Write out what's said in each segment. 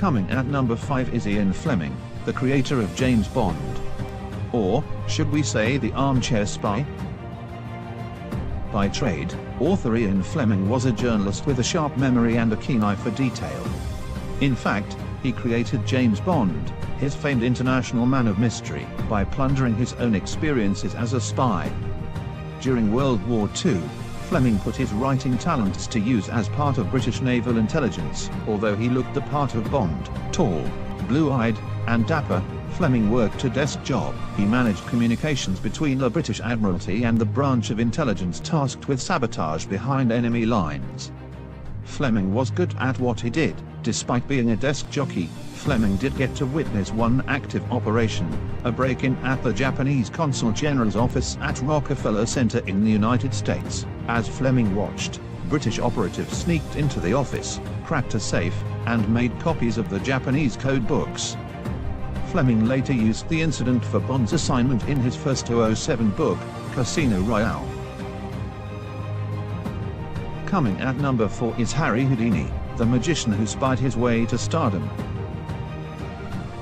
Coming at number 5 is Ian Fleming, the creator of James Bond. Or, should we say the armchair spy? By trade, author Ian Fleming was a journalist with a sharp memory and a keen eye for detail. In fact, he created James Bond, his famed international man of mystery, by plundering his own experiences as a spy. During World War II, Fleming put his writing talents to use as part of British naval intelligence. Although he looked the part of Bond, tall, blue-eyed, and dapper, Fleming worked a desk job. He managed communications between the British Admiralty and the branch of intelligence tasked with sabotage behind enemy lines. Fleming was good at what he did. Despite being a desk jockey, Fleming did get to witness one active operation, a break-in at the Japanese Consul General's office at Rockefeller Center in the United States. As Fleming watched, British operatives sneaked into the office, cracked a safe, and made copies of the Japanese code books. Fleming later used the incident for Bond's assignment in his first 007 book, Casino Royale. Coming at number 4 is Harry Houdini, the magician who spied his way to stardom.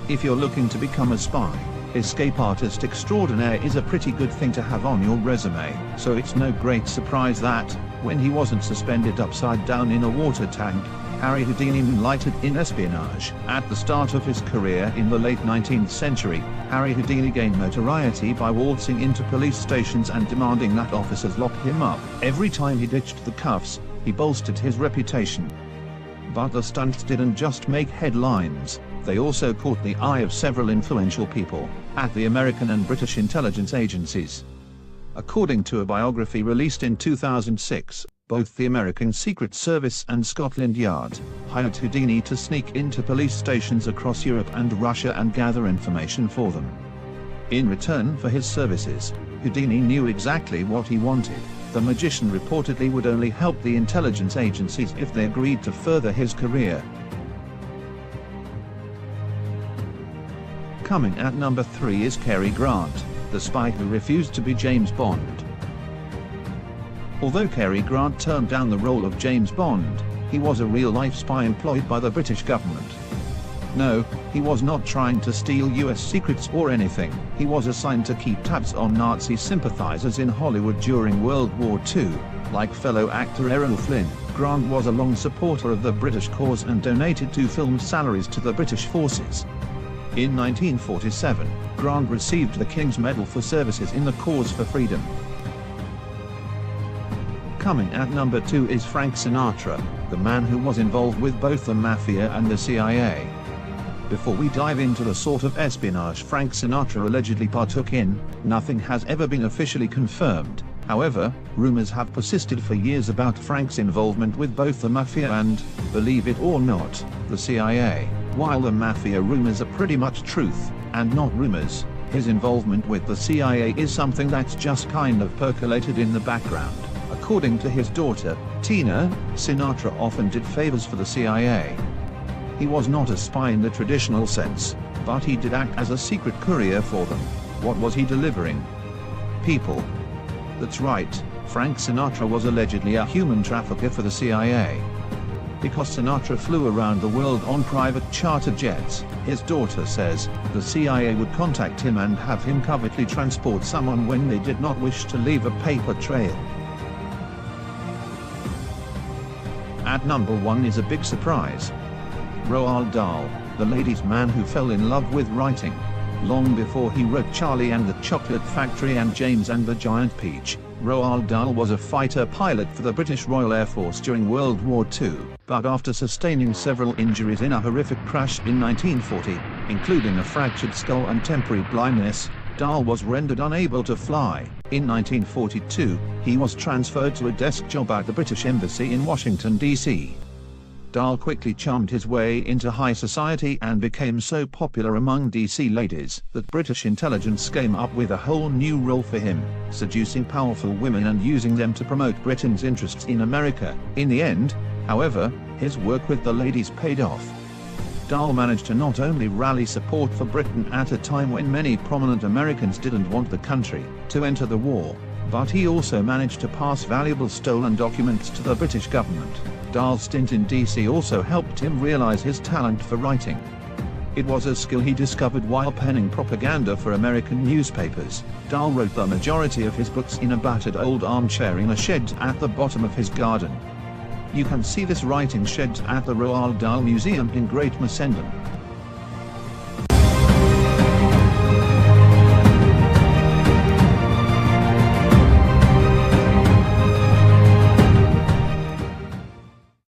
If you're looking to become a spy, escape artist extraordinaire is a pretty good thing to have on your resume, so it's no great surprise that, when he wasn't suspended upside down in a water tank, Harry Houdini moonlighted in espionage. At the start of his career in the late 19th century, Harry Houdini gained notoriety by waltzing into police stations and demanding that officers lock him up. Every time he ditched the cuffs, he bolstered his reputation. But the stunts didn't just make headlines, they also caught the eye of several influential people at the American and British intelligence agencies. According to a biography released in 2006, both the American Secret Service and Scotland Yard hired Houdini to sneak into police stations across Europe and Russia and gather information for them. In return for his services, Houdini knew exactly what he wanted. The magician reportedly would only help the intelligence agencies if they agreed to further his career. Coming at number 3 is Cary Grant, the spy who refused to be James Bond. Although Cary Grant turned down the role of James Bond, he was a real-life spy employed by the British government. No, he was not trying to steal US secrets or anything. He was assigned to keep tabs on Nazi sympathizers in Hollywood during World War II. Like fellow actor Errol Flynn, Grant was a long supporter of the British cause and donated to film salaries to the British forces. In 1947, Grant received the King's Medal for services in the cause for freedom. Coming at number 2 is Frank Sinatra, the man who was involved with both the Mafia and the CIA. Before we dive into the sort of espionage Frank Sinatra allegedly partook in, nothing has ever been officially confirmed. However, rumors have persisted for years about Frank's involvement with both the Mafia and, believe it or not, the CIA. While the Mafia rumors are pretty much truth, and not rumors, his involvement with the CIA is something that's just kind of percolated in the background. According to his daughter, Tina, Sinatra often did favors for the CIA. He was not a spy in the traditional sense, but he did act as a secret courier for them. What was he delivering? People. That's right, Frank Sinatra was allegedly a human trafficker for the CIA. Because Sinatra flew around the world on private charter jets, his daughter says, the CIA would contact him and have him covertly transport someone when they did not wish to leave a paper trail. At number 1 is a big surprise. Roald Dahl, the ladies' man who fell in love with writing. Long before he wrote Charlie and the Chocolate Factory and James and the Giant Peach, Roald Dahl was a fighter pilot for the British Royal Air Force during World War II, but after sustaining several injuries in a horrific crash in 1940, including a fractured skull and temporary blindness, Dahl was rendered unable to fly. In 1942, he was transferred to a desk job at the British Embassy in Washington, D.C. Dahl quickly charmed his way into high society and became so popular among DC ladies that British intelligence came up with a whole new role for him, seducing powerful women and using them to promote Britain's interests in America. In the end, however, his work with the ladies paid off. Dahl managed to not only rally support for Britain at a time when many prominent Americans didn't want the country to enter the war, But he also managed to pass valuable stolen documents to the British government. Dahl's stint in DC also helped him realize his talent for writing. It was a skill he discovered while penning propaganda for American newspapers. Dahl wrote the majority of his books in a battered old armchair in a shed at the bottom of his garden. You can see this writing shed at the Roald Dahl Museum in Great Messenden.